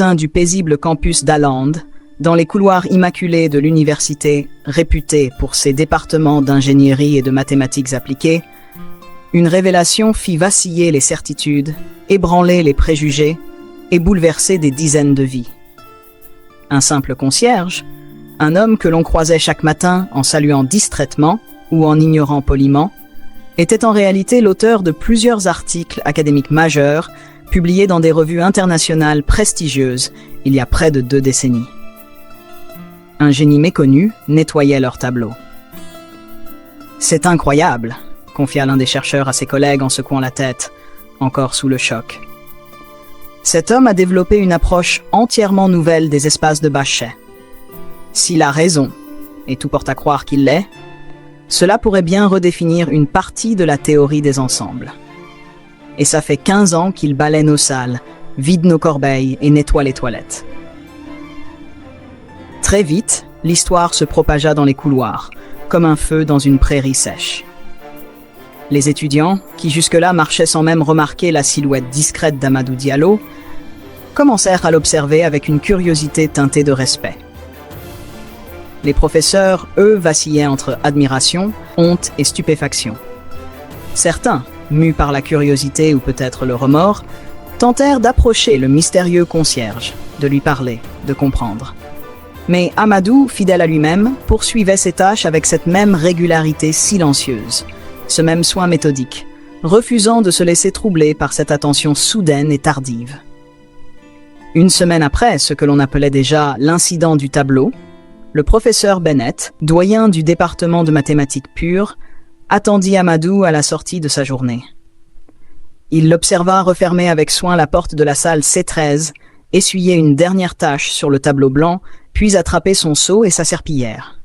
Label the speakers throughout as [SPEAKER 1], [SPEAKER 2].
[SPEAKER 1] sein du paisible campus d'Aalland, dans les couloirs immaculés de l'université, réputée pour ses départements d'ingénierie et de mathématiques appliquées, une révélation fit vaciller les certitudes, ébranler les préjugés et bouleverser des dizaines de vies. Un simple concierge, un homme que l'on croisait chaque matin en saluant distraitement ou en ignorant poliment, était en réalité l'auteur de plusieurs articles académiques majeurs publiés dans des revues internationales prestigieuses il y a près de 2 décennies. Un génie méconnu nettoyait leurs tableaux. « C'est incroyable !» confia l'un des chercheurs à ses collègues en secouant la tête, encore sous le choc. Cet homme a développé une approche entièrement nouvelle des espaces de Bachet. S'il a raison, et tout porte à croire qu'il l'est, cela pourrait bien redéfinir une partie de la théorie des ensembles. Et ça fait 15 ans qu'il balaie nos salles, vide nos corbeilles et nettoie les toilettes. Très vite, l'histoire se propagea dans les couloirs, comme un feu dans une prairie sèche. Les étudiants, qui jusque-là marchaient sans même remarquer la silhouette discrète d'Amadou Diallo, commencèrent à l'observer avec une curiosité teintée de respect. Les professeurs, eux, vacillaient entre admiration, honte et stupéfaction. Certains, mus par la curiosité ou peut-être le remords, tentèrent d'approcher le mystérieux concierge, de lui parler, de comprendre. Mais Amadou, fidèle à lui-même, poursuivait ses tâches avec cette même régularité silencieuse, ce même soin méthodique, refusant de se laisser troubler par cette attention soudaine et tardive. Une semaine après ce que l'on appelait déjà l'incident du tableau, le professeur Bennett, doyen du département de mathématiques pures, attendit Amadou à la sortie de sa journée. Il l'observa refermer avec soin la porte de la salle C13, essuyer une dernière tache sur le tableau blanc, puis attraper son seau et sa serpillière.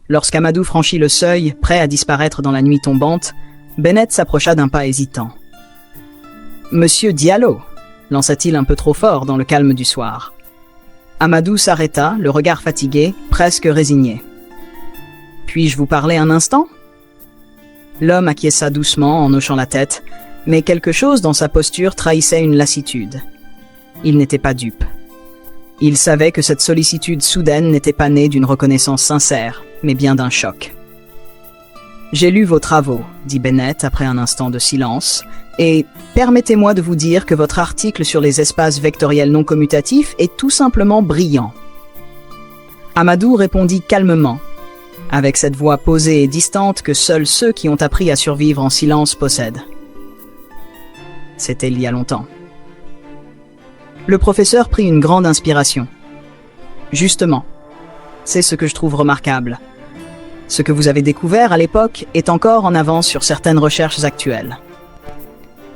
[SPEAKER 1] Lorsqu'Amadou franchit le seuil, prêt à disparaître dans la nuit tombante, Bennett s'approcha d'un pas hésitant. « Monsieur Diallo !» lança-t-il un peu trop fort dans le calme du soir. Amadou s'arrêta, le regard fatigué, presque résigné. « Puis-je vous parler un instant ?» L'homme acquiesça doucement en hochant la tête, mais quelque chose dans sa posture trahissait une lassitude. Il n'était pas dupe. Il savait que cette sollicitude soudaine n'était pas née d'une reconnaissance sincère, mais bien d'un choc. « J'ai lu vos travaux, » dit Bennett après un instant de silence, « et permettez-moi de vous dire que votre article sur les espaces vectoriels non commutatifs est tout simplement brillant. » Amadou répondit calmement, avec cette voix posée et distante que seuls ceux qui ont appris à survivre en silence possèdent. C'était il y a longtemps. Le professeur prit une grande inspiration. « Justement, c'est ce que je trouve remarquable. Ce que vous avez découvert à l'époque est encore en avance sur certaines recherches actuelles.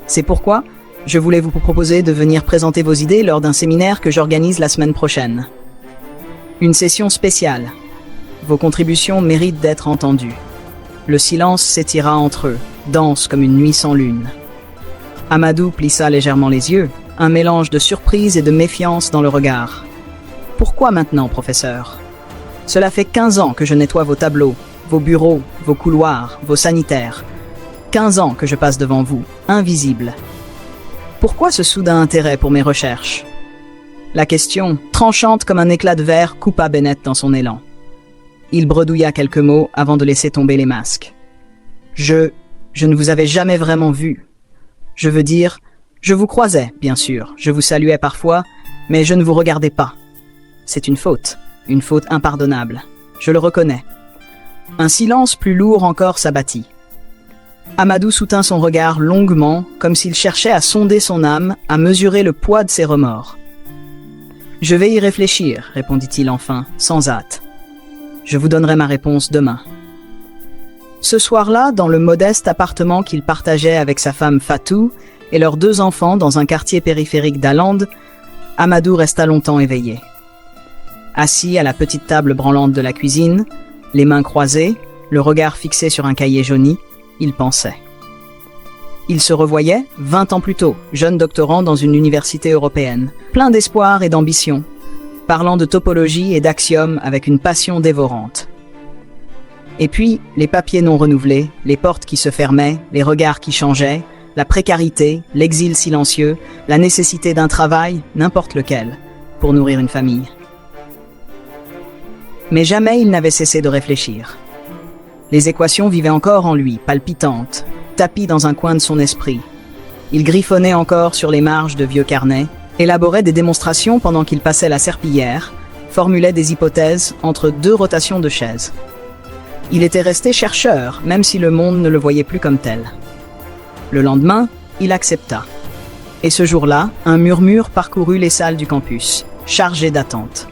[SPEAKER 1] C'est pourquoi je voulais vous proposer de venir présenter vos idées lors d'un séminaire que j'organise la semaine prochaine. Une session spéciale. Vos contributions méritent d'être entendues. Le silence s'étira entre eux, dense comme une nuit sans lune. Amadou plissa légèrement les yeux, un mélange de surprise et de méfiance dans le regard. « Pourquoi maintenant, professeur ? Cela fait 15 ans que je nettoie vos tableaux, vos bureaux, vos couloirs, vos sanitaires. 15 ans que je passe devant vous, invisible. Pourquoi ce soudain intérêt pour mes recherches ?» La question, tranchante comme un éclat de verre, coupa Bennett dans son élan. Il bredouilla quelques mots avant de laisser tomber les masques. « Je ne vous avais jamais vraiment vu. Je veux dire, je vous croisais, bien sûr, je vous saluais parfois, mais je ne vous regardais pas. C'est une faute impardonnable. Je le reconnais. » Un silence plus lourd encore s'abattit. Amadou soutint son regard longuement, comme s'il cherchait à sonder son âme, à mesurer le poids de ses remords. « Je vais y réfléchir, » répondit-il enfin, sans hâte. « Je vous donnerai ma réponse demain. » Ce soir-là, dans le modeste appartement qu'il partageait avec sa femme Fatou et leurs 2 enfants dans un quartier périphérique d'Aalland, Amadou resta longtemps éveillé. Assis à la petite table branlante de la cuisine, les mains croisées, le regard fixé sur un cahier jauni, il pensait. Il se revoyait, 20 ans plus tôt, jeune doctorant dans une université européenne, plein d'espoir et d'ambition, parlant de topologie et d'axiomes avec une passion dévorante. Et puis, les papiers non renouvelés, les portes qui se fermaient, les regards qui changeaient, la précarité, l'exil silencieux, la nécessité d'un travail, n'importe lequel, pour nourrir une famille. Mais jamais il n'avait cessé de réfléchir. Les équations vivaient encore en lui, palpitantes, tapies dans un coin de son esprit. Il griffonnait encore sur les marges de vieux carnets, élaborait des démonstrations pendant qu'il passait la serpillière, formulait des hypothèses entre deux rotations de chaises. Il était resté chercheur, même si le monde ne le voyait plus comme tel. Le lendemain, il accepta. Et ce jour-là, un murmure parcourut les salles du campus, chargées d'attente.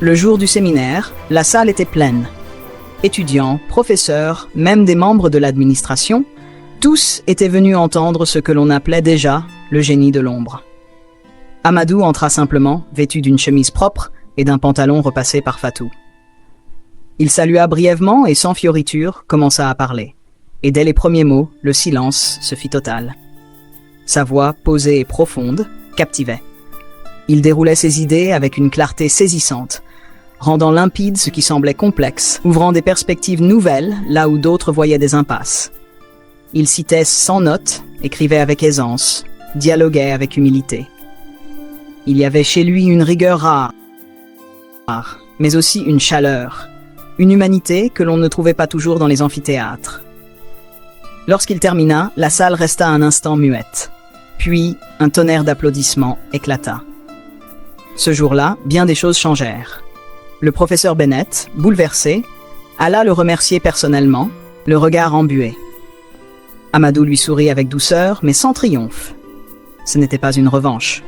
[SPEAKER 1] Le jour du séminaire, la salle était pleine. Étudiants, professeurs, même des membres de l'administration, tous étaient venus entendre ce que l'on appelait déjà le génie de l'ombre. Amadou entra simplement, vêtu d'une chemise propre et d'un pantalon repassé par Fatou. Il salua brièvement et sans fioriture commença à parler. Et dès les premiers mots, le silence se fit total. Sa voix, posée et profonde, captivait. Il déroulait ses idées avec une clarté saisissante, rendant limpide ce qui semblait complexe, ouvrant des perspectives nouvelles là où d'autres voyaient des impasses. Il citait sans notes, écrivait avec aisance, dialoguait avec humilité. Il y avait chez lui une rigueur rare, mais aussi une chaleur, une humanité que l'on ne trouvait pas toujours dans les amphithéâtres. Lorsqu'il termina, la salle resta un instant muette. Puis, un tonnerre d'applaudissements éclata. Ce jour-là, bien des choses changèrent. Le professeur Bennett, bouleversé, alla le remercier personnellement, le regard embué. Amadou lui sourit avec douceur, mais sans triomphe. Ce n'était pas une revanche.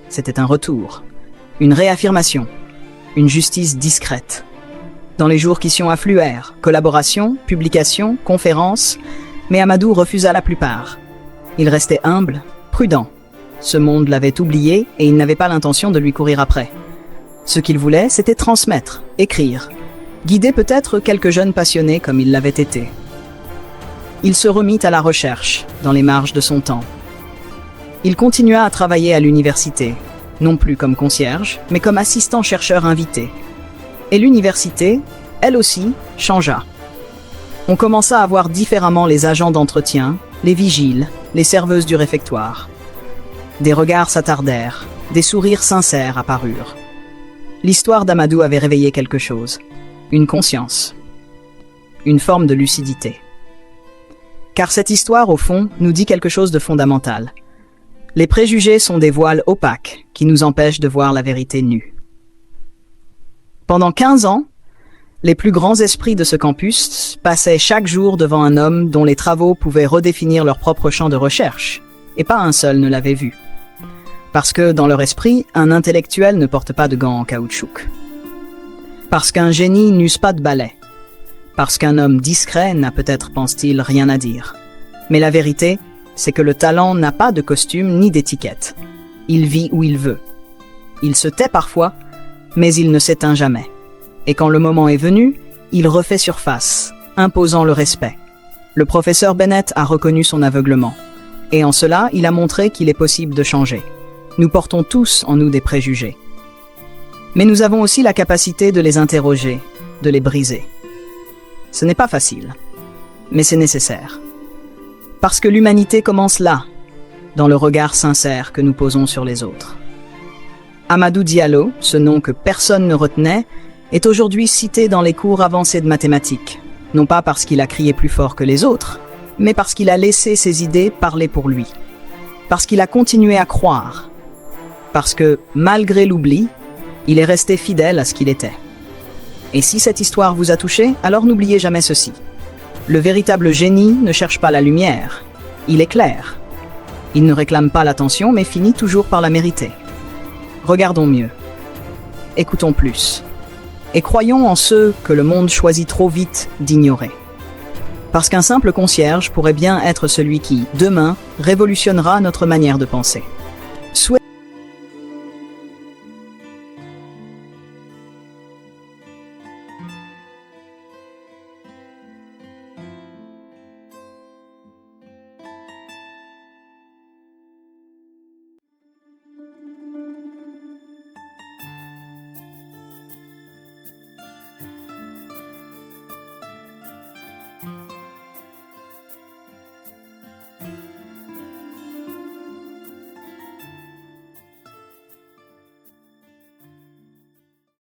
[SPEAKER 1] C'était un retour, une réaffirmation, une justice discrète. Dans les jours qui s'y affluèrent, collaborations, publications, conférences, mais Amadou refusa la plupart. Il restait humble, prudent. Ce monde l'avait oublié et il n'avait pas l'intention de lui courir après. Ce qu'il voulait, c'était transmettre, écrire, guider peut-être quelques jeunes passionnés comme il l'avait été. Il se remit à la recherche, dans les marges de son temps. Il continua à travailler à l'université, non plus comme concierge, mais comme assistant-chercheur invité. Et l'université, elle aussi, changea. On commença à voir différemment les agents d'entretien, les vigiles, les serveuses du réfectoire. Des regards s'attardèrent, des sourires sincères apparurent. L'histoire d'Amadou avait réveillé quelque chose, une conscience, une forme de lucidité. Car cette histoire, au fond, nous dit quelque chose de fondamental. Les préjugés sont des voiles opaques qui nous empêchent de voir la vérité nue. Pendant 15 ans, les plus grands esprits de ce campus passaient chaque jour devant un homme dont les travaux pouvaient redéfinir leur propre champ de recherche, et pas un seul ne l'avait vu. Parce que, dans leur esprit, un intellectuel ne porte pas de gants en caoutchouc. Parce qu'un génie n'use pas de balai. Parce qu'un homme discret n'a peut-être, pense-t-il, rien à dire. Mais la vérité, c'est que le talent n'a pas de costume ni d'étiquette. Il vit où il veut. Il se tait parfois, mais il ne s'éteint jamais. Et quand le moment est venu, il refait surface, imposant le respect. Le professeur Bennett a reconnu son aveuglement. Et en cela, il a montré qu'il est possible de changer. Nous portons tous en nous des préjugés. Mais nous avons aussi la capacité de les interroger, de les briser. Ce n'est pas facile, mais c'est nécessaire. Parce que l'humanité commence là, dans le regard sincère que nous posons sur les autres. Amadou Diallo, ce nom que personne ne retenait, est aujourd'hui cité dans les cours avancés de mathématiques, non pas parce qu'il a crié plus fort que les autres, mais parce qu'il a laissé ses idées parler pour lui, parce qu'il a continué à croire, parce que, malgré l'oubli, il est resté fidèle à ce qu'il était. Et si cette histoire vous a touché, alors n'oubliez jamais ceci. Le véritable génie ne cherche pas la lumière, il éclaire. Il ne réclame pas l'attention, mais finit toujours par la mériter. Regardons mieux. Écoutons plus. Et croyons en ceux que le monde choisit trop vite d'ignorer. Parce qu'un simple concierge pourrait bien être celui qui, demain, révolutionnera notre manière de penser.